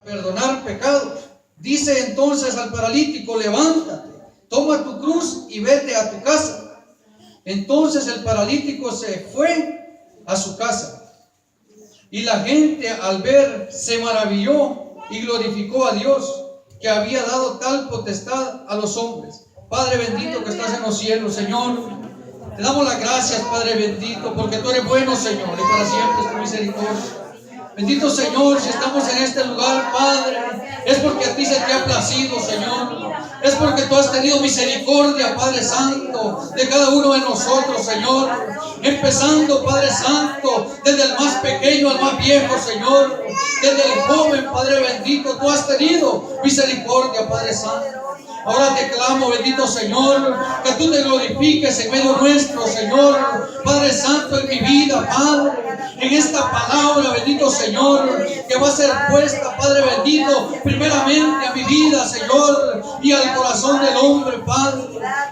perdonar pecados. Dice entonces al paralítico: levántate, toma tu cruz y vete a tu casa. Entonces el paralítico se fue a su casa. Y la gente al ver se maravilló y glorificó a Dios, que había dado tal potestad a los hombres. Padre bendito que estás en los cielos, Señor, te damos las gracias, Padre bendito, porque tú eres bueno, Señor, y para siempre es tu misericordia. Bendito Señor, si estamos en este lugar, Padre, es porque a ti se te ha placido, Señor. Es porque tú has tenido misericordia, Padre Santo, de cada uno de nosotros, Señor. Empezando, Padre Santo, desde el más pequeño al más viejo, Señor. Desde el joven, Padre bendito, tú has tenido misericordia, Padre Santo. Ahora te clamo, bendito Señor, que tú te glorifiques en medio nuestro, Señor. Padre Santo, en mi vida, Padre, en esta palabra, bendito Señor, que va a ser puesta, Padre bendito, primeramente a mi vida, Señor, y al corazón del hombre, Padre.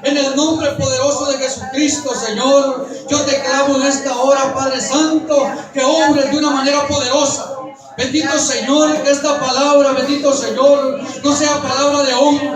En el nombre poderoso de Jesucristo, Señor, yo te clamo en esta hora, Padre Santo, que obres de una manera poderosa. Bendito Señor, que esta palabra, bendito Señor, no sea palabra de hombre.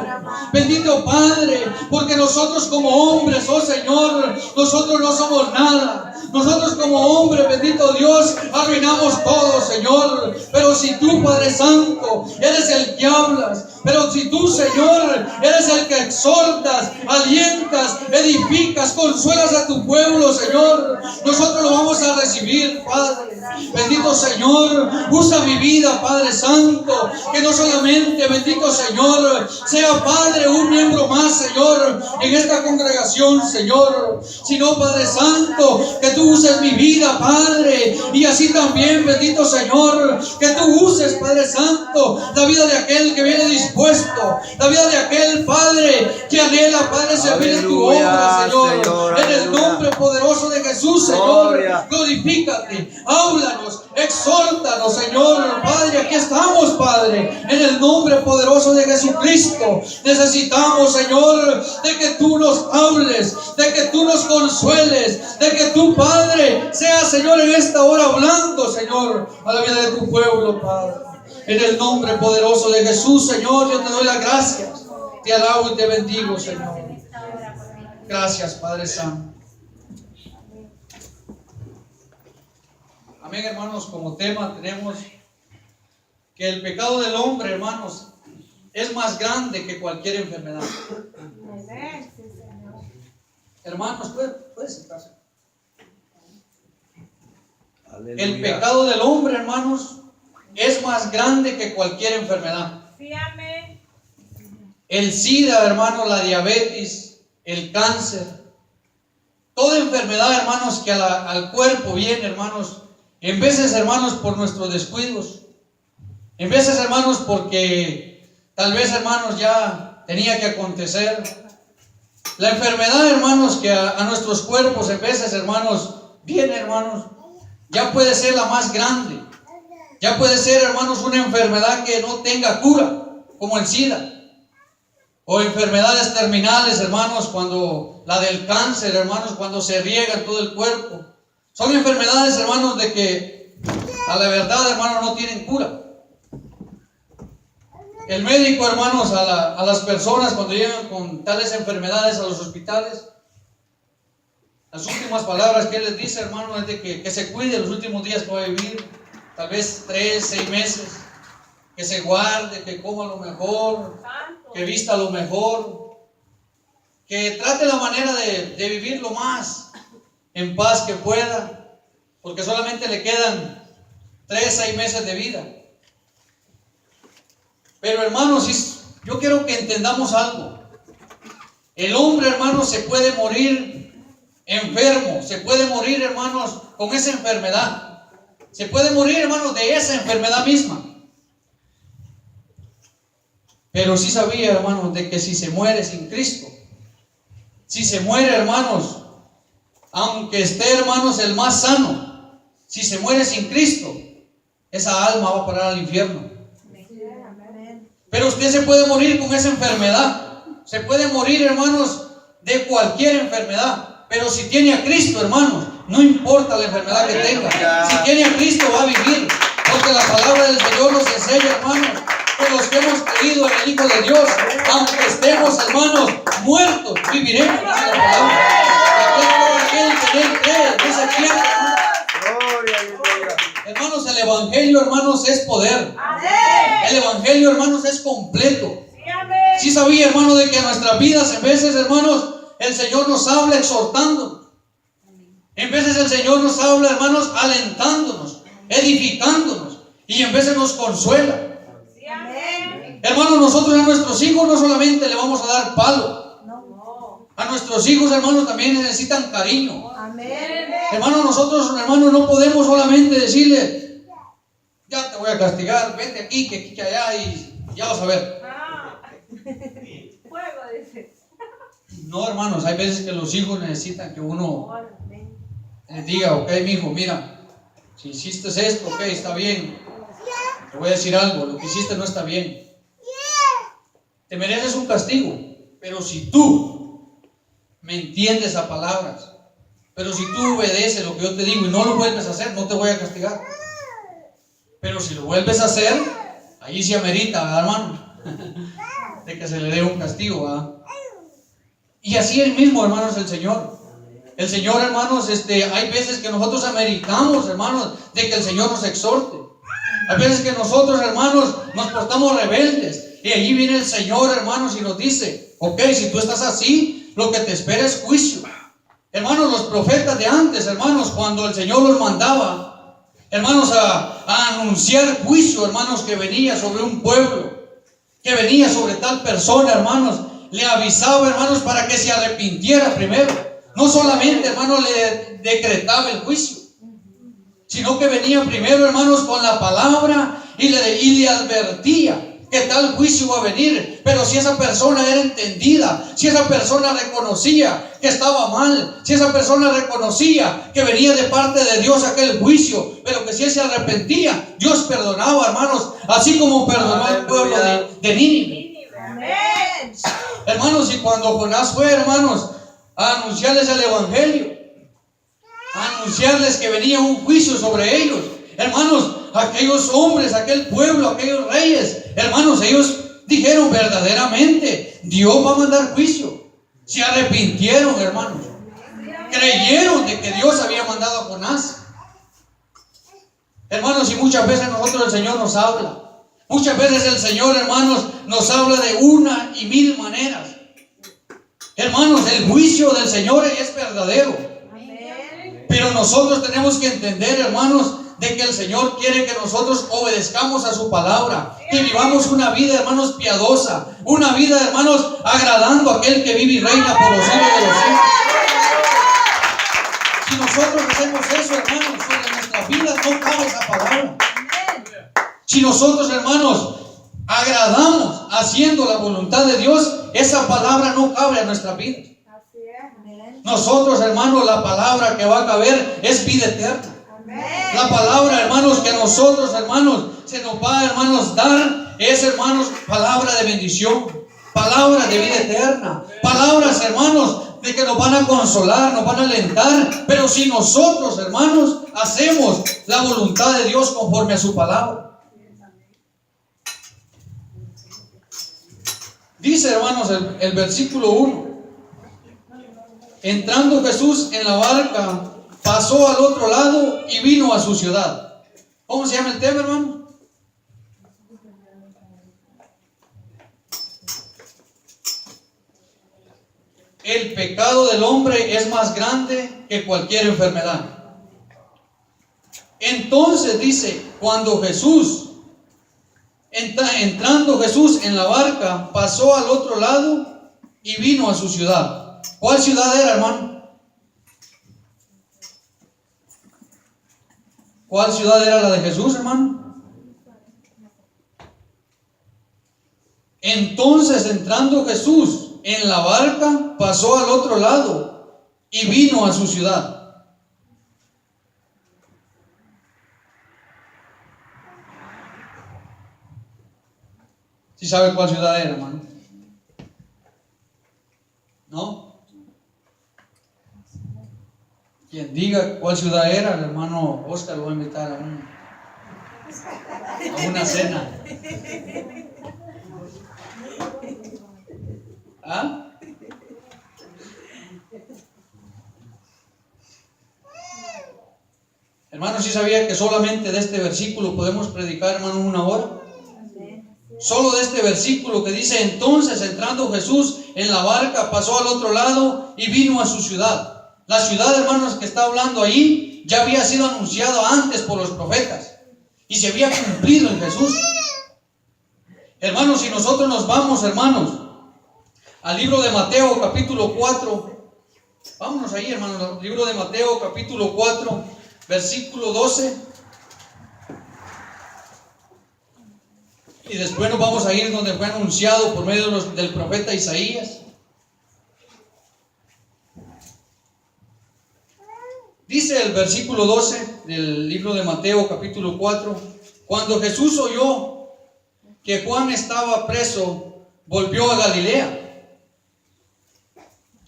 Bendito Padre, porque nosotros como hombres, oh Señor, nosotros no somos nada. Nosotros como hombres, bendito Dios, arruinamos todo, Señor. Pero si tú, Padre Santo, eres el que hablas, pero si tú, Señor, eres el que exhortas, alientas, edificas, consuelas a tu pueblo, Señor, nosotros lo vamos a recibir, Padre. Bendito Señor, usa mi vida, Padre Santo, que no solamente, bendito Señor, sea, Padre, un miembro más, Señor, en esta congregación, Señor, sino, Padre Santo, que tú uses mi vida, Padre, y así también, bendito Señor, que tú uses, Padre Santo, la vida de aquel que viene dispuesto, la vida de aquel, Padre, que anhela, Padre, servir en tu obra, Señor, en el nombre poderoso de Jesús, Señor, glorifícate, háblanos, exhórtanos, Señor, Padre, aquí estamos, Padre, en el nombre poderoso de Jesucristo. Necesitamos, Señor, de que tú nos hables, de que tú nos consueles, de que tú, Padre, seas, Señor, en esta hora hablando, Señor, a la vida de tu pueblo, Padre. En el nombre poderoso de Jesús, Señor, yo te doy las gracias, te alabo y te bendigo, Señor. Gracias, Padre Santo. Amén, hermanos. Como tema tenemos que el pecado del hombre, hermanos, es más grande que cualquier enfermedad. Hermanos, puede sentarse. Aleluya. El pecado del hombre, hermanos, es más grande que cualquier enfermedad. Sí, amén. El SIDA, hermanos, la diabetes, el cáncer, toda enfermedad, hermanos, que al cuerpo viene, hermanos, en veces, hermanos, por nuestros descuidos, en veces, hermanos, porque tal vez, hermanos, ya tenía que acontecer. La enfermedad, hermanos, que a nuestros cuerpos en veces, hermanos, viene, hermanos, ya puede ser la más grande. Ya puede ser, hermanos, una enfermedad que no tenga cura, como el SIDA. O enfermedades terminales, hermanos, cuando la del cáncer, hermanos, cuando se riega en todo el cuerpo. Son enfermedades, hermanos, de que a la verdad, hermanos, no tienen cura. El médico, hermanos, a las personas cuando llegan con tales enfermedades a los hospitales, las últimas palabras que él les dice, hermanos, es de que se cuide los últimos días que va a vivir, tal vez 3, 6 meses, que se guarde, que coma lo mejor, que vista lo mejor, que trate la manera de vivir lo más en paz que pueda, porque solamente le quedan 3, 6 meses de vida. Pero, hermanos, yo quiero que entendamos algo. El hombre, hermanos, se puede morir enfermo, se puede morir, hermanos, con esa enfermedad. Se puede morir, hermanos, de esa enfermedad misma. Pero sí sabía, hermanos, de que si se muere sin Cristo, si se muere, hermanos, aunque esté, hermanos, el más sano, si se muere sin Cristo, esa alma va a parar al infierno. Pero usted se puede morir con esa enfermedad. Se puede morir, hermanos, de cualquier enfermedad. Pero si tiene a Cristo, hermanos, no importa la enfermedad que tenga. Si tiene a Cristo, va a vivir. Porque la palabra del Señor nos enseña, hermanos, que hemos creído en el Hijo de Dios, aunque estemos, hermanos, muertos, viviremos. Dice la palabra. Aquel que en él cree, no se pierde, hermanos. Hermanos, el Evangelio, hermanos, es poder. El Evangelio, hermanos, es completo. Sí sabía, hermano, de que en nuestras vidas, en veces, hermanos, el Señor nos habla exhortándonos. En veces el Señor nos habla, hermanos, alentándonos, edificándonos. Y en veces nos consuela. Hermanos, nosotros a nuestros hijos no solamente le vamos a dar palo. A nuestros hijos, hermanos, también necesitan cariño. Hermanos, nosotros, hermanos, no podemos solamente decirle, ya te voy a castigar, vete aquí, que allá y ya vas a ver. No, hermanos, hay veces que los hijos necesitan que uno les diga, ok, mi hijo, mira, si hiciste esto, ok, está bien. Te voy a decir algo, lo que hiciste no está bien. Te mereces un castigo, pero si tú me entiendes a palabras, pero si tú obedeces lo que yo te digo y no lo vuelves a hacer, no te voy a castigar. Pero si lo vuelves a hacer, ahí sí amerita, ¿verdad, hermano? De que se le dé un castigo, ¿verdad? Y así es mismo, hermanos, el Señor. El Señor, hermanos, hay veces que nosotros ameritamos, hermanos, de que el Señor nos exhorte. Hay veces que nosotros, hermanos, nos portamos rebeldes. Y allí viene el Señor, hermanos, y nos dice, ok, si tú estás así, lo que te espera es juicio. Hermanos, los profetas de antes, hermanos, cuando el Señor los mandaba, hermanos, a anunciar juicio, hermanos, que venía sobre un pueblo, que venía sobre tal persona, hermanos, le avisaba, hermanos, para que se arrepintiera primero. No solamente, hermanos, le decretaba el juicio, sino que venía primero, hermanos, con la palabra y le advertía que tal juicio va a venir. Pero si esa persona era entendida, si esa persona reconocía que estaba mal, si esa persona reconocía que venía de parte de Dios aquel juicio, pero que si él se arrepentía, Dios perdonaba, hermanos, así como perdonó al pueblo de Nínive. Hermanos, y cuando Jonás fue, hermanos, a anunciarles el Evangelio, a anunciarles que venía un juicio sobre ellos, hermanos, aquellos hombres, aquel pueblo, aquellos reyes, hermanos, ellos dijeron verdaderamente, Dios va a mandar juicio. Se arrepintieron, hermanos. Creyeron de que Dios había mandado a Jonás. Hermanos, y muchas veces nosotros el Señor nos habla. Muchas veces el Señor, hermanos, nos habla de una y mil maneras. Hermanos, el juicio del Señor es verdadero. Pero nosotros tenemos que entender, hermanos, de que el Señor quiere que nosotros obedezcamos a su palabra, que vivamos una vida, hermanos, piadosa, una vida, hermanos, agradando a aquel que vive y reina por los siglos de los siglos. Si nosotros hacemos eso, hermanos, sobre nuestras vidas no cabe esa palabra. Si nosotros, hermanos, agradamos haciendo la voluntad de Dios, esa palabra no cabe en nuestra vida. Nosotros, hermanos, la palabra que va a caber es vida eterna. La palabra, hermanos, que a nosotros, hermanos, se nos va, hermanos, dar es, hermanos, palabra de bendición, palabra de vida eterna, palabras, hermanos, de que nos van a consolar, nos van a alentar. Pero si nosotros, hermanos, hacemos la voluntad de Dios conforme a su palabra. Dice, hermanos, el versículo 1. Entrando Jesús en la barca, pasó al otro lado y vino a su ciudad. ¿Cómo se llama el tema, hermano? El pecado del hombre es más grande que cualquier enfermedad. Entonces dice, cuando Jesús, entrando Jesús en la barca, pasó al otro lado y vino a su ciudad. ¿Cuál ciudad era, hermano? ¿Cuál ciudad era la de Jesús, hermano? Entonces, entrando Jesús en la barca, pasó al otro lado y vino a su ciudad. ¿Sí sabe cuál ciudad era, hermano? ¿No? Quien diga cuál ciudad era, el hermano Oscar lo va a invitar a una cena. ¿Ah? Hermanos, ¿sí sabía que solamente de este versículo podemos predicar, hermanos, 1 hora? Solo de este versículo que dice: entonces entrando Jesús en la barca, pasó al otro lado y vino a su ciudad. La ciudad, hermanos, que está hablando ahí ya había sido anunciado antes por los profetas y se había cumplido en Jesús. Hermanos, si nosotros nos vamos, hermanos, al libro de Mateo capítulo 4, vámonos ahí, hermanos, al libro de Mateo capítulo 4, versículo 12. Y después nos vamos a ir donde fue anunciado por medio del profeta Isaías. Dice el versículo 12 del libro de Mateo capítulo 4: cuando Jesús oyó que Juan estaba preso, volvió a Galilea,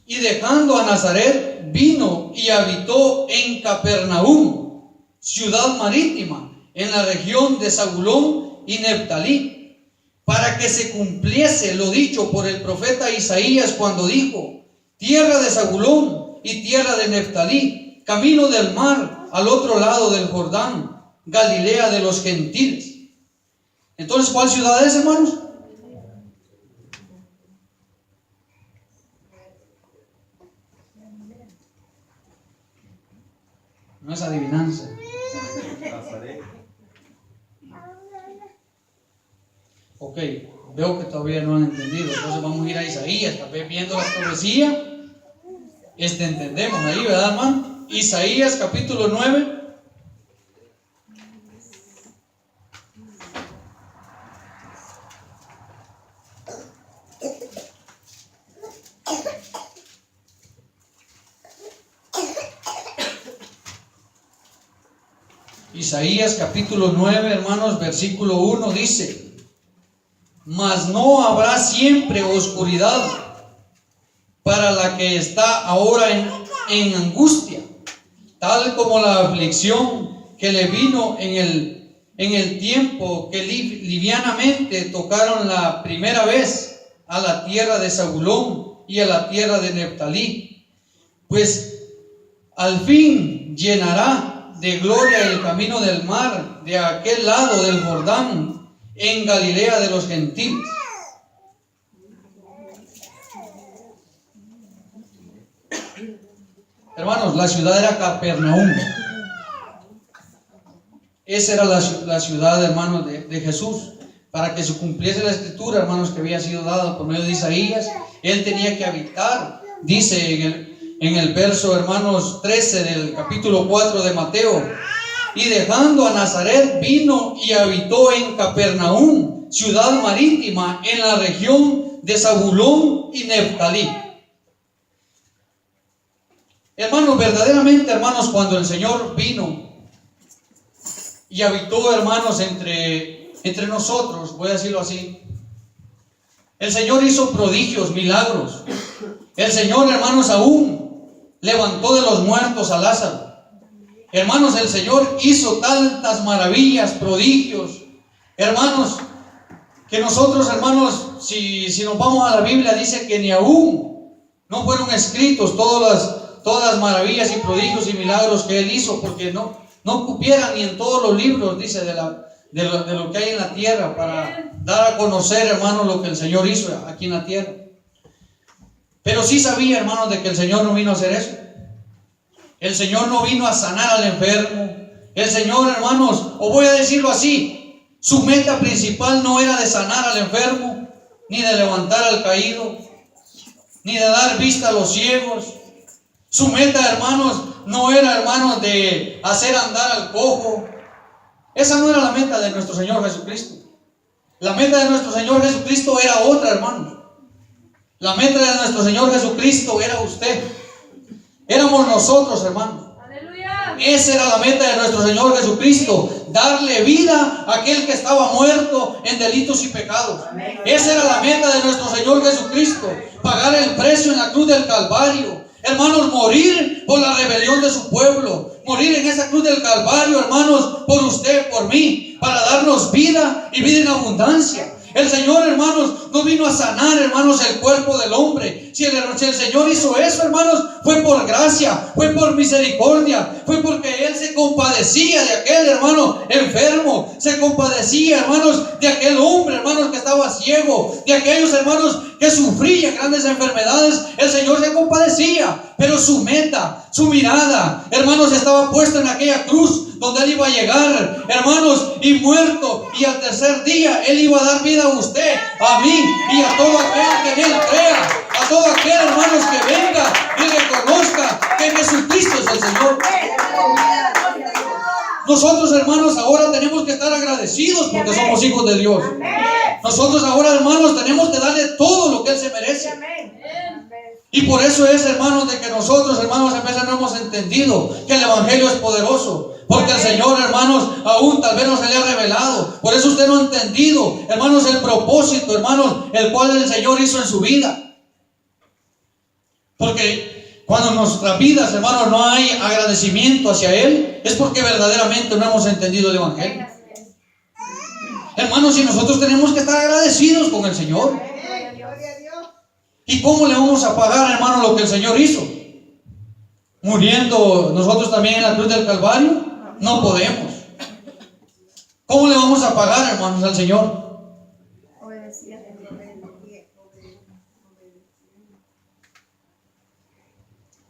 y dejando a Nazaret, vino y habitó en Capernaum, ciudad marítima, en la región de Zabulón y Neftalí, para que se cumpliese lo dicho por el profeta Isaías cuando dijo: tierra de Zabulón y tierra de Neftalí, camino del mar al otro lado del Jordán, Galilea de los gentiles. Entonces, ¿cuál ciudad es, hermanos? No es adivinanza. Ok, veo que todavía no han entendido. Entonces vamos a ir a Isaías, tal vez viendo la profecía, entendemos ahí, ¿verdad, hermano? Isaías capítulo 9. Isaías capítulo 9, hermanos, versículo 1 dice: mas no habrá siempre oscuridad para la que está ahora en angustia, tal como la aflicción que le vino en el tiempo que livianamente tocaron la primera vez a la tierra de Zabulón y a la tierra de Neftalí, pues al fin llenará de gloria el camino del mar de aquel lado del Jordán, en Galilea de los gentiles. Hermanos, la ciudad era Capernaum. Esa era la ciudad, hermanos, de Jesús. Para que se cumpliese la escritura, hermanos, que había sido dada por medio de Isaías, él tenía que habitar. Dice en el verso, hermanos, 13 del capítulo 4 de Mateo: y dejando a Nazaret, vino y habitó en Capernaum, ciudad marítima, en la región de Zabulón y Neftalí. Hermanos, verdaderamente, hermanos, cuando el Señor vino y habitó, hermanos, entre nosotros, voy a decirlo así, el Señor hizo prodigios, milagros. El Señor, hermanos, aún levantó de los muertos a Lázaro. Hermanos, el Señor hizo tantas maravillas, prodigios, hermanos, que nosotros, hermanos, si nos vamos a la Biblia, dice que ni aún no fueron escritos todas las maravillas y prodigios y milagros que Él hizo, porque no cupieran ni en todos los libros, dice, de lo que hay en la tierra, para dar a conocer, hermanos, lo que el Señor hizo aquí en la tierra. Pero sí sabía, hermanos, de que el Señor no vino a hacer eso. El Señor no vino a sanar al enfermo. El Señor, hermanos, o voy a decirlo así, su meta principal no era de sanar al enfermo, ni de levantar al caído, ni de dar vista a los ciegos. Su meta, hermanos, no era, hermanos, de hacer andar al cojo. Esa no era la meta de nuestro Señor Jesucristo. La meta de nuestro Señor Jesucristo era otra, hermanos. La meta de nuestro Señor Jesucristo era usted. Éramos nosotros, hermanos. ¡Aleluya! Esa era la meta de nuestro Señor Jesucristo: darle vida a aquel que estaba muerto en delitos y pecados. ¡Amén! Esa era la meta de nuestro Señor Jesucristo: pagar el precio en la cruz del Calvario. Hermanos, morir por la rebelión de su pueblo. Morir en esa cruz del Calvario, hermanos, por usted, por mí, para darnos vida y vida en abundancia. El Señor, hermanos, no vino a sanar, hermanos, el cuerpo del hombre. Si el Señor hizo eso, hermanos, fue por gracia, fue por misericordia, fue porque Él se compadecía de aquel hermano enfermo, se compadecía, hermanos, de aquel hombre, hermanos, que estaba ciego, de aquellos hermanos que sufrían grandes enfermedades. El Señor se compadecía, pero su meta, su mirada, hermanos, estaba puesta en aquella cruz donde Él iba a llegar, hermanos, y muerto, y al tercer día Él iba a dar vida a usted, a mí y a todo aquel que en Él crea, a todo aquel, hermanos, que venga y reconozca que Jesucristo es el Señor. Nosotros, hermanos, ahora tenemos que estar agradecidos porque somos hijos de Dios. Nosotros ahora, hermanos, tenemos que darle todo lo que Él se merece. Y por eso es, hermanos, de que nosotros, hermanos, a veces no hemos entendido que el Evangelio es poderoso. Porque el Señor, hermanos, aún tal vez no se le ha revelado. Por eso usted no ha entendido, hermanos, el propósito, hermanos, el cual el Señor hizo en su vida. Porque cuando en nuestras vidas, hermanos, no hay agradecimiento hacia Él, es porque verdaderamente no hemos entendido el Evangelio. Hermanos, y nosotros tenemos que estar agradecidos con el Señor. ¿Y cómo le vamos a pagar, hermanos, lo que el Señor hizo? Muriendo nosotros también en la cruz del Calvario. No podemos. ¿Cómo le vamos a pagar, hermanos, al Señor?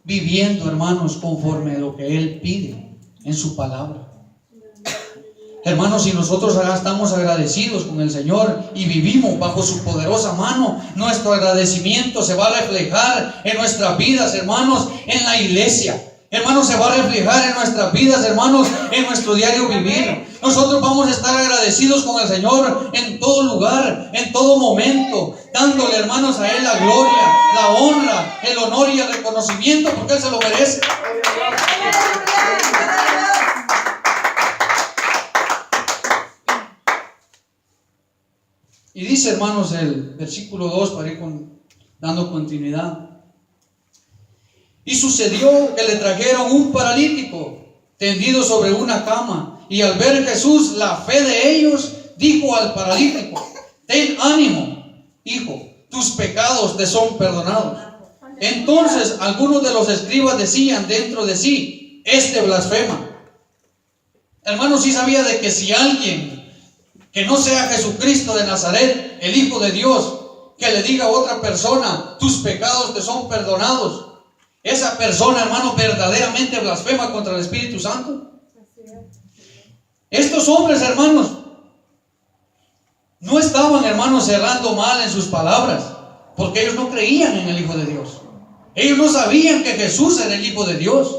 Viviendo, hermanos, conforme a lo que Él pide en su palabra. Hermanos, si nosotros estamos agradecidos con el Señor y vivimos bajo su poderosa mano, nuestro agradecimiento se va a reflejar en nuestras vidas, hermanos, en la iglesia. Hermanos, se va a reflejar en nuestras vidas, hermanos, en nuestro diario vivir. Nosotros vamos a estar agradecidos con el Señor en todo lugar, en todo momento, dándole, hermanos, a Él la gloria, la honra, el honor y el reconocimiento, porque Él se lo merece. Y dice, hermanos, el versículo 2, para ir dando continuidad. Y sucedió que le trajeron un paralítico tendido sobre una cama, y al ver Jesús la fe de ellos, dijo al paralítico: ten ánimo, hijo, tus pecados te son perdonados. Entonces algunos de los escribas decían dentro de sí: este blasfema. Hermanos, sí sabía de que si alguien que no sea Jesucristo de Nazaret, el Hijo de Dios, que le diga a otra persona: tus pecados te son perdonados, esa persona, hermano, verdaderamente blasfema contra el Espíritu Santo. Estos hombres, hermanos, no estaban, hermanos, cerrando mal en sus palabras, porque ellos no creían en el Hijo de Dios. Ellos no sabían que Jesús era el Hijo de Dios.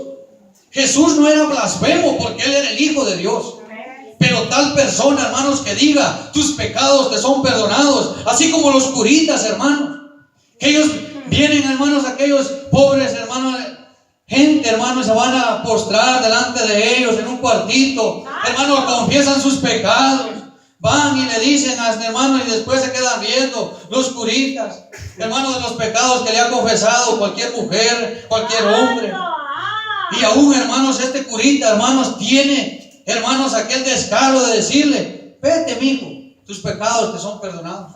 Jesús no era blasfemo porque Él era el Hijo de Dios. Pero tal persona, hermanos, que diga: tus pecados te son perdonados, así como los curitas, hermanos, que ellos vienen, hermanos, aquellos pobres, hermanos, gente, hermanos, se van a postrar delante de ellos en un cuartito, hermanos, confiesan sus pecados, van y le dicen a este hermano, y después se quedan viendo los curitas, hermanos, de los pecados que le ha confesado cualquier mujer, cualquier hombre. Y aún, hermanos, este curita, hermanos, tiene, hermanos, aquel descaro de decirle: vete, mijo, tus pecados te son perdonados.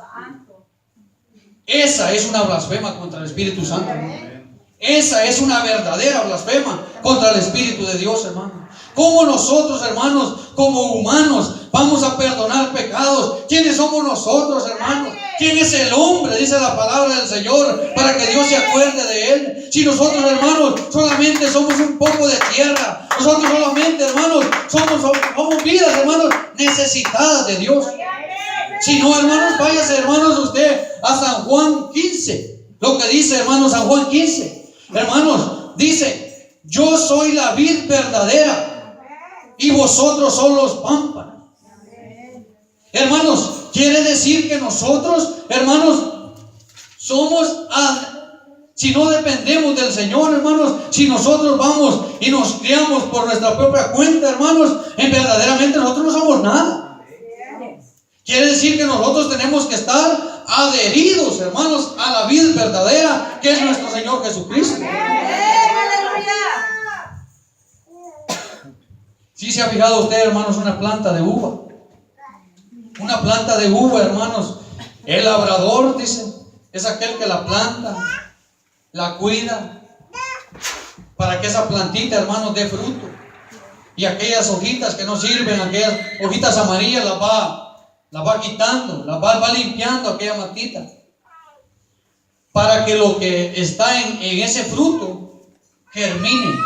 Esa es una blasfema contra el Espíritu Santo, hermano. Esa es una verdadera blasfema contra el Espíritu de Dios, hermano. ¿Cómo nosotros, hermanos, como humanos, vamos a perdonar pecados? ¿Quiénes somos nosotros, hermanos? ¿Quién es el hombre, dice la palabra del Señor, para que Dios se acuerde de él? Si nosotros, hermanos, solamente somos un poco de tierra. Nosotros solamente, hermanos, somos vidas, hermanos, necesitadas de Dios. Si no, hermanos, váyase, hermanos, usted a San Juan 15. Lo que dice, hermanos, San Juan 15. Hermanos, dice: yo soy la vid verdadera y vosotros son los pámpanos. Hermanos, quiere decir que nosotros, hermanos, si no dependemos del Señor, hermanos, si nosotros vamos y nos criamos por nuestra propia cuenta, hermanos, verdaderamente nosotros no somos nada. Quiere decir que nosotros tenemos que estar adheridos, hermanos, a la vid verdadera, que es nuestro Señor Jesucristo. ¿Sí se ha fijado usted, hermanos, una planta de uva? Una planta de uva, hermanos, El labrador, dice, es aquel que la planta, la cuida, para que esa plantita, hermanos, dé fruto. Y aquellas hojitas que no sirven, aquellas hojitas amarillas, las va quitando, las va limpiando aquella matita, para que lo que está en ese fruto germine,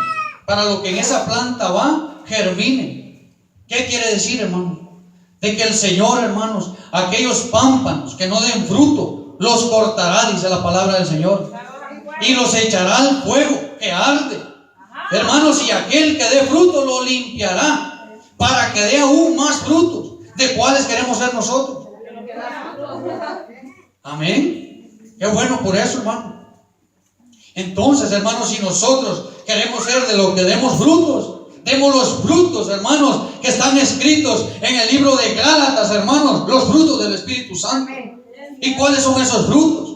para lo que en esa planta va, germine. ¿Qué quiere decir, hermano? De que el Señor, hermanos, aquellos pámpanos que no den fruto, los cortará, dice la palabra del Señor, y los echará al fuego que arde. Hermanos, y aquel que dé fruto lo limpiará para que dé aún más frutos. ¿De cuáles queremos ser nosotros? Amén. Qué bueno por eso, hermano. Entonces, hermanos, si nosotros queremos ser de lo que demos frutos, demos los frutos, hermanos, que están escritos en el libro de Gálatas, hermanos, los frutos del Espíritu Santo. ¿Y cuáles son esos frutos?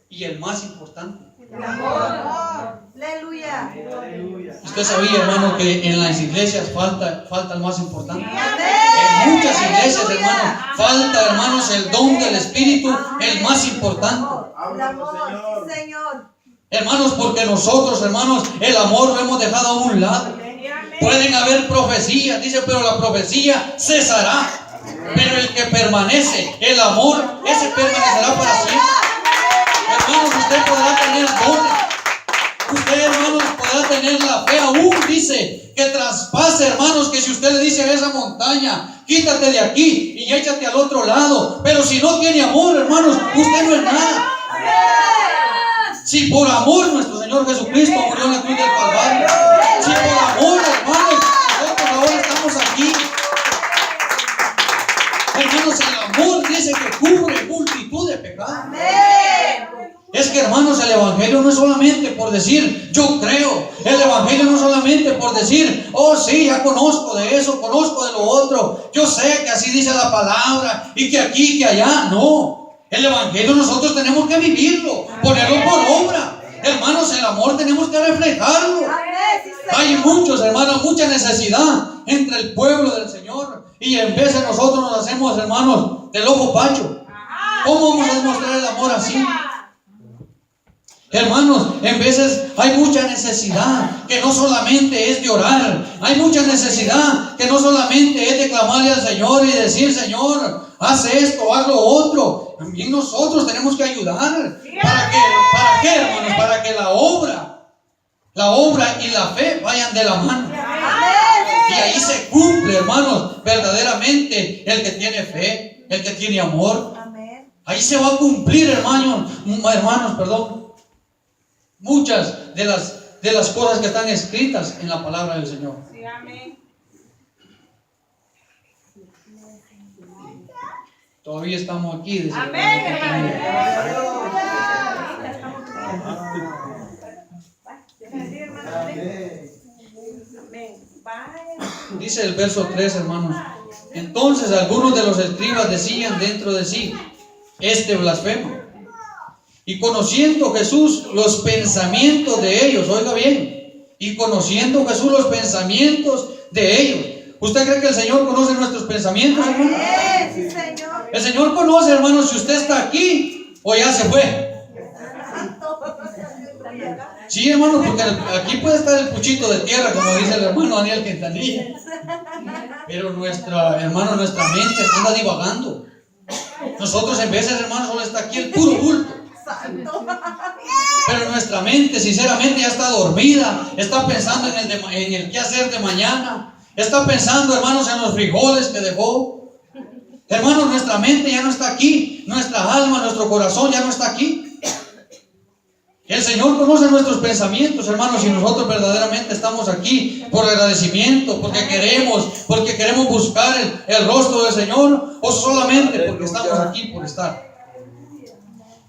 Y el más importante, el amor. Aleluya. Usted sabía, hermano, que en las iglesias falta el más importante. En muchas iglesias, hermanos, falta, hermanos, el don del Espíritu, el más importante. El amor, Señor. Hermanos, porque nosotros, hermanos, el amor lo hemos dejado a un lado. Pueden haber profecías, dice, pero la profecía cesará. Pero el que permanece, el amor, ese permanecerá para siempre. Hermanos, usted podrá tener dones. Usted, hermanos, podrá tener la fe aún, dice, que traspase, hermanos, que si usted le dice a esa montaña, quítate de aquí y échate al otro lado. Pero si no tiene amor, hermanos, usted no es nada. Si por amor nuestro Señor Jesucristo murió en la cruz del Calvario, si por amor, hermanos, nosotros ahora estamos aquí. Hermanos, el amor dice que cubre multitud de pecados. Es que, hermanos, el evangelio no es solamente por decir yo creo. El evangelio no es solamente por decir, oh sí, ya conozco de eso, conozco de lo otro, yo sé que así dice la palabra y que aquí, que allá. No, el evangelio nosotros tenemos que vivirlo, ponerlo por obra. Hermanos, el amor tenemos que reflejarlo. Hay muchos, hermanos, mucha necesidad entre el pueblo del Señor, y en vez de nosotros nos hacemos, hermanos, del ojo pacho. ¿Cómo vamos a demostrar el amor así? Hermanos, en veces hay mucha necesidad que no solamente es de orar, hay mucha necesidad que no solamente es de clamarle al Señor y decir, Señor, haz esto, haz lo otro. También nosotros tenemos que ayudar. ¿Para qué, hermanos? Para que la obra y la fe vayan de la mano. Y ahí se cumple, hermanos, verdaderamente el que tiene fe, el que tiene amor. Ahí se va a cumplir, hermanos, muchas de las cosas que están escritas en la palabra del Señor. Sí, amén. Todavía estamos aquí. Dice, amén, hermano. Dice el verso 3, hermanos. Entonces algunos de los escribas decían dentro de sí, este blasfema. Y conociendo Jesús los pensamientos de ellos, oiga bien, y conociendo Jesús los pensamientos de ellos. ¿Usted cree que el Señor conoce nuestros pensamientos, hermano? Sí, Señor. El Señor conoce, hermano, si usted está aquí o ya se fue. Sí, hermano, porque aquí puede estar el puchito de tierra, como dice el hermano Daniel Quintanilla. Pero nuestra mente anda divagando. Nosotros en veces, hermano, solo está aquí el puro bulto. Pero nuestra mente, sinceramente, ya está dormida. Está pensando en el qué hacer de mañana. Está pensando, hermanos, en los frijoles que dejó. Hermanos, nuestra mente ya no está aquí. Nuestra alma, nuestro corazón ya no está aquí. El Señor conoce nuestros pensamientos, hermanos, y nosotros verdaderamente estamos aquí por agradecimiento, porque queremos buscar el rostro del Señor, o solamente porque estamos aquí por estar.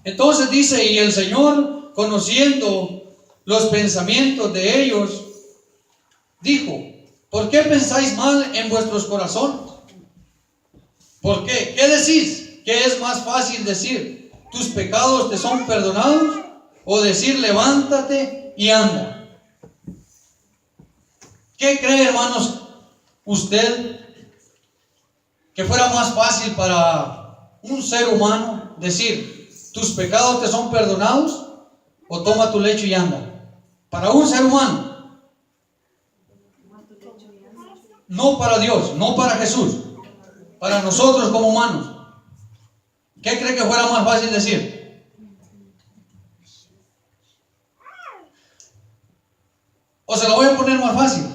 Entonces dice, y el Señor, conociendo los pensamientos de ellos, dijo, ¿por qué pensáis mal en vuestros corazones? ¿Por qué? ¿Qué decís? ¿Qué es más fácil decir? ¿Tus pecados te son perdonados? O decir, levántate y anda. ¿Qué cree, hermanos, usted que fuera más fácil para un ser humano decir, tus pecados te son perdonados, o toma tu lecho y anda? Para un ser humano, no para Dios, no para Jesús, para nosotros como humanos. ¿Qué cree que fuera más fácil decir? O se lo voy a poner más fácil.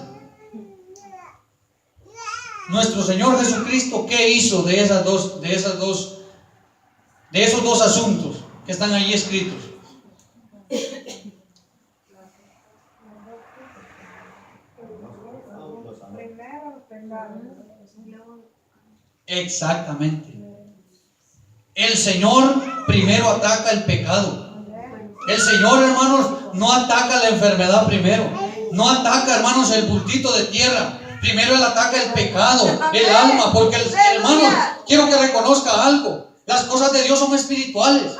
Nuestro Señor Jesucristo, ¿qué hizo de esos dos asuntos que están ahí escritos? Exactamente. El Señor primero ataca el pecado. El Señor, hermanos, no ataca la enfermedad primero. No ataca, hermanos, el bultito de tierra. Primero Él ataca el pecado, el alma, porque hermanos, quiero que reconozca algo. Las cosas de Dios son espirituales.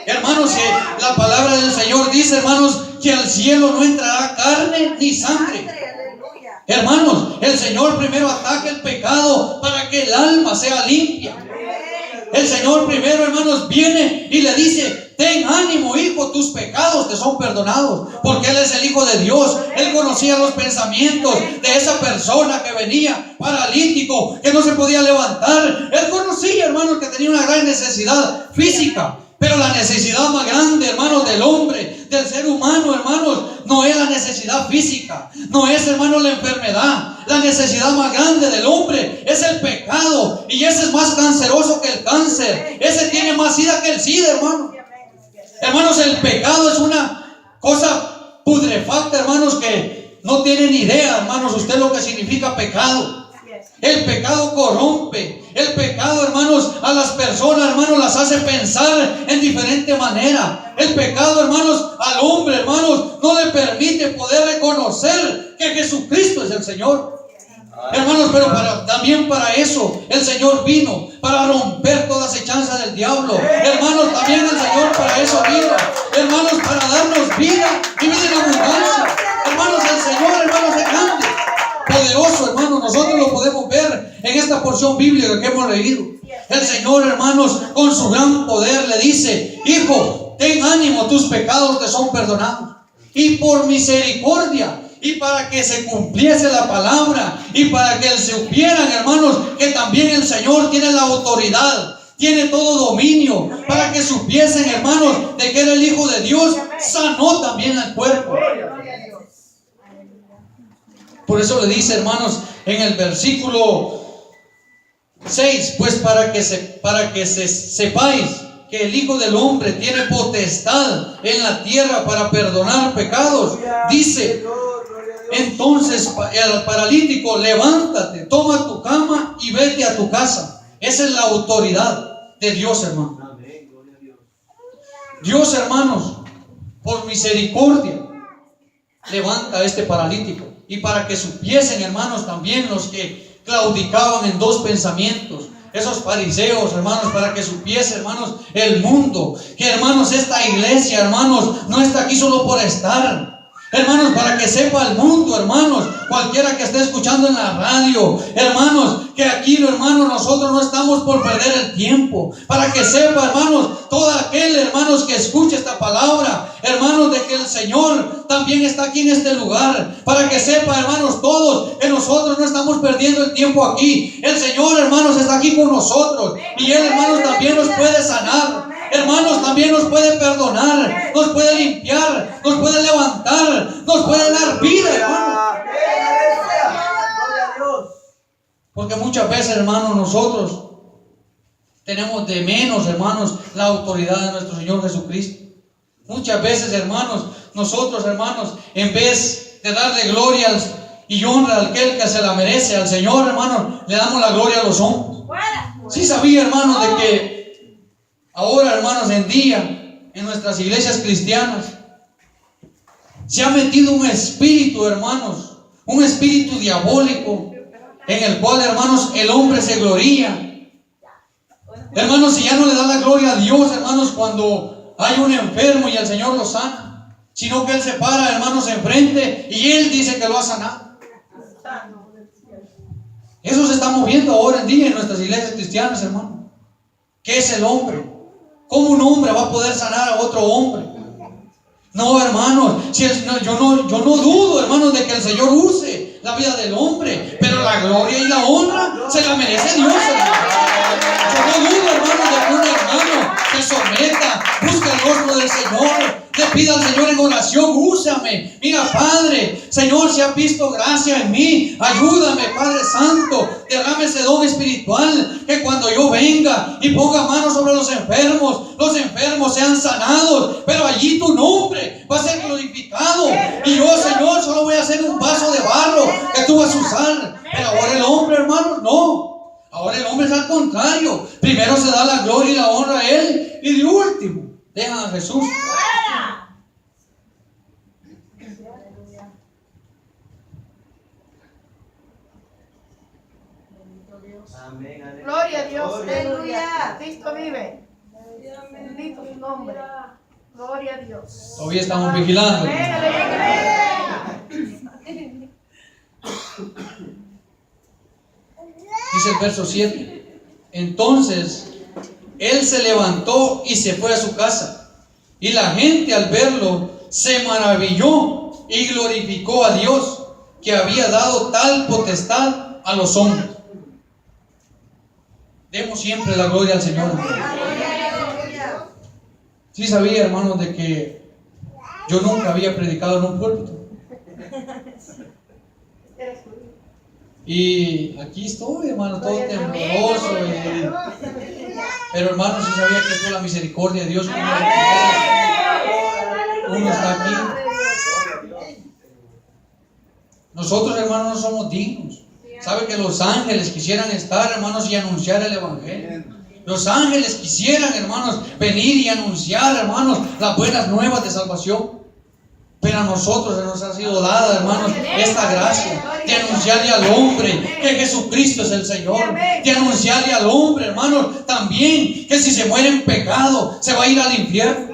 Hermanos, la palabra del Señor dice, hermanos, que al cielo no entrará carne ni sangre. Hermanos, el Señor primero ataca el pecado para que el alma sea limpia. El Señor primero, hermanos, viene y le dice, ten ánimo, hijo, tus pecados te son perdonados, porque Él es el Hijo de Dios. Él conocía los pensamientos de esa persona que venía paralítico, que no se podía levantar. Él conocía, hermanos, que tenía una gran necesidad física, pero la necesidad más grande, hermanos, del hombre, del ser humano, hermanos, no es la necesidad física, no es, hermanos, la enfermedad. La necesidad más grande del hombre es el pecado, y ese es más canceroso que el cáncer. Ese tiene más sida que el SIDA, hermano. Hermanos, el pecado es una cosa putrefacta, hermanos, que no tienen idea, hermanos, usted lo que significa pecado. El pecado corrompe. El pecado, hermanos, a las personas, hermanos, las hace pensar en diferente manera. El pecado, hermanos, al hombre, hermanos, no le permite poder reconocer que Jesucristo es el Señor. Hermanos, pero también para eso el Señor vino, para romper toda acechanza del diablo. Hermanos, también el Señor para eso vino. Hermanos, para darnos vida y vida en abundancia. Hermanos, el Señor, hermanos, es grande, poderoso, hermanos. Nosotros lo podemos ver en esta porción bíblica que hemos leído. El Señor, hermanos, con su gran poder le dice, hijo, ten ánimo, tus pecados te son perdonados. Y por misericordia, y para que se cumpliese la palabra, y para que supieran, hermanos, que también el Señor tiene la autoridad, tiene todo dominio, para que supiesen, hermanos, de que era el Hijo de Dios, sanó también al cuerpo. Por eso le dice, hermanos, en el versículo 6, pues para que sepáis que el Hijo del Hombre tiene potestad en la tierra para perdonar pecados. Dice, entonces el paralítico, levántate, toma tu cama y vete a tu casa. Esa es la autoridad de Dios, hermano. Dios, hermanos, por misericordia, levanta a este paralítico. Y para que supiesen, hermanos, también los que claudicaban en dos pensamientos, esos fariseos, hermanos, para que supiese, hermanos, el mundo, que, hermanos, esta iglesia, hermanos, no está aquí solo por estar. Hermanos, para que sepa el mundo, hermanos, cualquiera que esté escuchando en la radio, hermanos, que aquí, hermanos, nosotros no estamos por perder el tiempo. Para que sepa, hermanos, todo aquel, hermanos, que escuche esta palabra, hermanos, de que el Señor también está aquí en este lugar. Para que sepa, hermanos, todos, que nosotros no estamos perdiendo el tiempo aquí. El Señor, hermanos, está aquí con nosotros. Y Él, hermanos, también nos puede sanar. Hermanos, también nos puede perdonar, nos puede limpiar, nos puede levantar, nos puede dar vida, hermanos. Porque muchas veces, hermanos, nosotros tenemos de menos, hermanos, la autoridad de nuestro Señor Jesucristo. Muchas veces, hermanos, nosotros, hermanos, en vez de darle gloria y honra al que se la merece, al Señor, hermanos, le damos la gloria a los hombres. Sí sabía, hermanos, de que ahora, hermanos, en día, en nuestras iglesias cristianas, se ha metido un espíritu, hermanos, un espíritu diabólico, en el cual, hermanos, el hombre se gloría. Hermanos, si ya no le da la gloria a Dios, hermanos, cuando hay un enfermo y el Señor lo sana, sino que Él se para, hermanos, enfrente y Él dice que lo ha sanado. Eso se está moviendo ahora en día en nuestras iglesias cristianas, hermano. ¿Qué es el hombre? ¿Cómo un hombre va a poder sanar a otro hombre? No, hermanos, yo no dudo, hermanos, de que el Señor use la vida del hombre, pero la gloria y la honra se la merece Dios, hermano. Yo no dudo, hermanos, de que un hermano se someta, busque el rostro del Señor, le pida al Señor en oración: úsame. Mira, Padre, Señor, si has visto gracia en mí, ayúdame, Padre Santo, derrame ese don espiritual, que cuando yo venga y ponga manos sobre los enfermos sean sanados, pero allí tu nombre va a ser glorificado, y yo, Señor, solo voy a ser un vaso de barro que tú vas a usar. Pero ahora el hombre, hermanos, no. Ahora el hombre es al contrario. Primero se da la gloria y la honra a Él, y de último dejan a Jesús. Gloria a Dios. Aleluya. Cristo vive. Bendito su nombre. Gloria a Dios. Todavía estamos vigilando. Amén, Dice el verso 7. Entonces él se levantó y se fue a su casa, y la gente al verlo se maravilló y glorificó a Dios, que había dado tal potestad a los hombres. Demos siempre la gloria al Señor. Sí sabía, hermanos, de que yo nunca había predicado en un púlpito. Y aquí estoy, hermano, todo tembloroso. Pero, hermano, sí sabía que es por la misericordia de Dios que uno está aquí. Nosotros, hermanos, no somos dignos. Sabe que los ángeles quisieran estar, hermanos, y anunciar el evangelio. Los ángeles quisieran, hermanos, venir y anunciar, hermanos, las buenas nuevas de salvación. Pero a nosotros se nos ha sido dada, hermanos, esta gracia de anunciarle al hombre que Jesucristo es el Señor, de anunciarle al hombre, hermanos, también que si se muere en pecado se va a ir al infierno.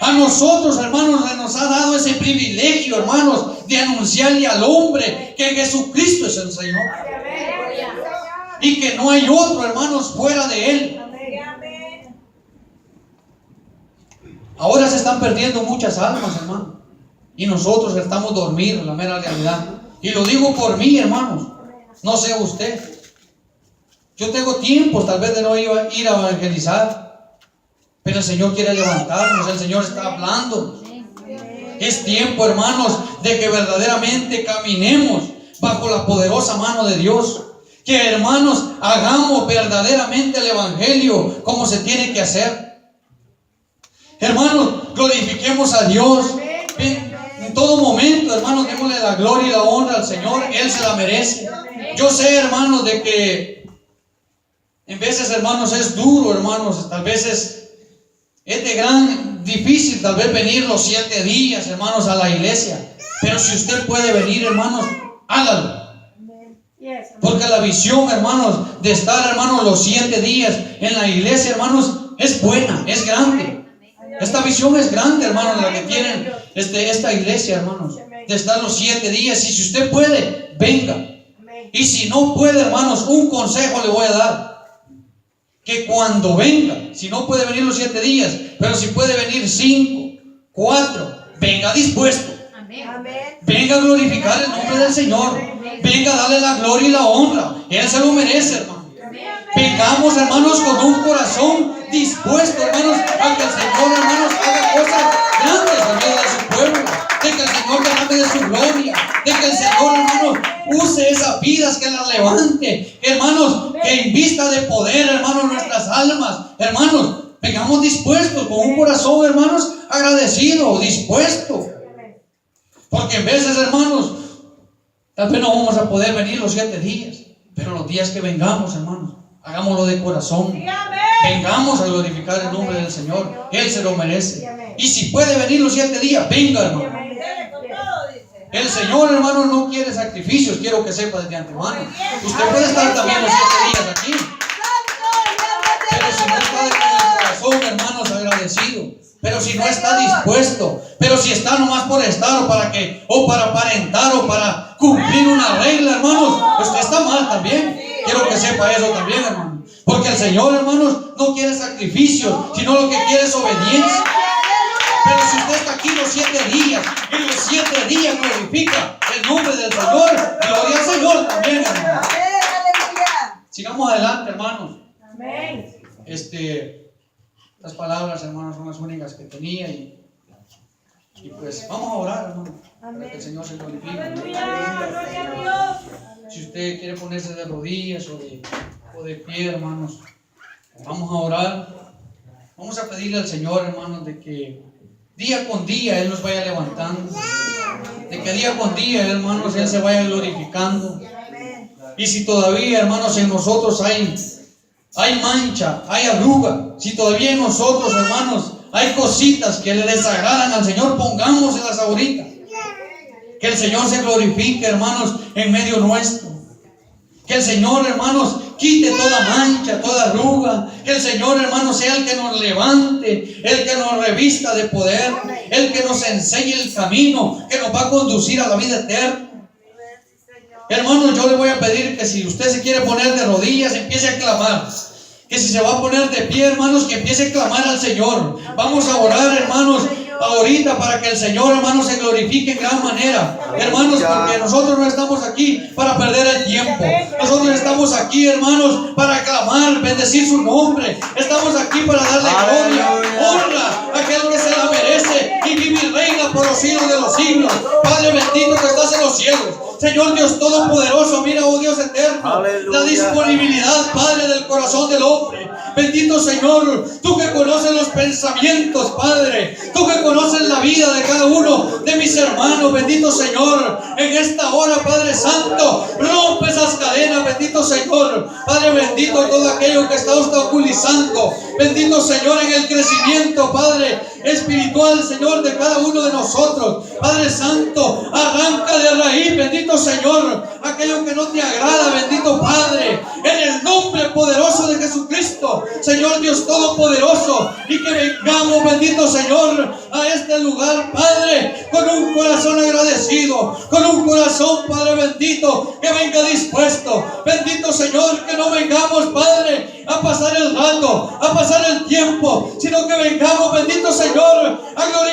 A nosotros, hermanos, se nos ha dado ese privilegio, hermanos, de anunciarle al hombre que Jesucristo es el Señor y que no hay otro, hermanos, fuera de Él. Ahora se están perdiendo muchas almas, hermanos, y nosotros estamos dormidos, la mera realidad. Y lo digo por mí, hermanos, no sé usted. Yo tengo tiempos tal vez de no ir a evangelizar, pero el Señor quiere levantarnos, el Señor está hablando. Es tiempo, hermanos, de que verdaderamente caminemos bajo la poderosa mano de Dios. Que, hermanos, hagamos verdaderamente el evangelio como se tiene que hacer. Hermanos, glorifiquemos a Dios. En todo momento, hermanos, démosle la gloria y la honra al Señor. Él se la merece. Yo sé, hermanos, de que en veces, hermanos, es duro, hermanos. Tal vez es difícil tal vez venir los 7 días, hermanos, a la iglesia. Pero si usted puede venir, hermanos, hágalo. Porque la visión, hermanos, de estar, hermanos, los 7 días en la iglesia, hermanos, es buena, es grande. Esta visión es grande, hermanos, la que tienen esta iglesia, hermanos, de estar los 7 días. Y si usted puede, venga. Y si no puede, hermanos, un consejo le voy a dar. Que cuando venga, si no puede venir los 7 días, pero si puede venir 5, 4, venga dispuesto. Venga a glorificar el nombre del Señor. Venga a darle la gloria y la honra. Él se lo merece, hermano. Vengamos, hermanos, con un corazón dispuesto, hermanos, a que el Señor, hermanos, haga cosas grandes en medio de su pueblo. De que el Señor derrame de su gloria. De que el Señor, hermanos, use esas vidas, que las levante. Hermanos, que invista de poder, hermanos, nuestras almas. Hermanos, vengamos dispuestos, con un corazón, hermanos, agradecido, dispuesto. Porque en veces, hermanos, tal vez no vamos a poder venir los 7 días, pero los días que vengamos, hermanos, hagámoslo de corazón. Vengamos a glorificar el nombre del Señor. Él se lo merece. Y si puede venir los 7 días, venga, hermano. El Señor, hermano, no quiere sacrificios, quiero que sepa desde antemano. Usted puede estar también los 7 días aquí, pero si no está de corazón, hermanos, agradecido, Pero si no está dispuesto, pero si está nomás por estar o para aparentar o para cumplir una regla, hermanos, usted está mal también. Quiero que sepa eso también, hermanos. Porque el Señor, hermanos, no quiere sacrificios, sino lo que quiere es obediencia. Pero si usted está aquí los 7 días, y los 7 días glorifica el nombre del Señor, gloria al Señor también, hermanos. Sigamos adelante, hermanos. Amén. Las palabras, hermanos, son las únicas que tenía y pues vamos a orar, hermanos, para que el Señor se glorifique. Si usted quiere ponerse de rodillas o de pie, hermanos, vamos a orar. Vamos a pedirle al Señor, hermanos, de que día con día Él nos vaya levantando, de que día con día, hermanos, Él se vaya glorificando. Y si todavía, hermanos, en nosotros hay mancha, hay arruga, si todavía en nosotros, hermanos, hay cositas que le desagradan al Señor, pongámoselas ahorita. Que el Señor se glorifique, hermanos, en medio nuestro. Que el Señor, hermanos, quite toda mancha, toda arruga. Que el Señor, hermanos, sea el que nos levante, el que nos revista de poder, el que nos enseñe el camino que nos va a conducir a la vida eterna. Hermanos, yo le voy a pedir que si usted se quiere poner de rodillas, empiece a clamar. Que si se va a poner de pie, hermanos, que empiece a clamar al Señor. Vamos a orar, hermanos, ahorita para que el Señor, hermanos, se glorifique en gran manera. Hermanos, porque nosotros no estamos aquí para perder el tiempo. Nosotros estamos aquí, hermanos, para clamar, bendecir su nombre. Estamos aquí para darle gloria, honra a aquel que se la merece y vive y reina por los siglos de los siglos. Padre bendito que estás en los cielos. Señor Dios Todopoderoso, mira, oh Dios eterno, la disponibilidad, Padre, del corazón del hombre. Bendito Señor, tú que conoces los pensamientos, Padre, tú que conoces la vida de cada uno de mis hermanos, bendito Señor, en esta hora, Padre Santo, rompe esas cadenas, bendito Señor, Padre bendito, todo aquello que está obstaculizando, bendito Señor, en el crecimiento, Padre, espiritual, Señor, de cada uno de nosotros. Padre Santo, arranca de raíz, bendito Señor, aquello que no te agrada, bendito Padre, en el nombre poderoso de Jesucristo, Señor Dios Todopoderoso, y que vengamos, bendito Señor, a este lugar, Padre, con un corazón agradecido, con un corazón, Padre bendito, que venga dispuesto, bendito Señor, que no vengamos, Padre, a pasar el rato, a pasar el tiempo, sino que vengamos, bendito Señor, a glorificar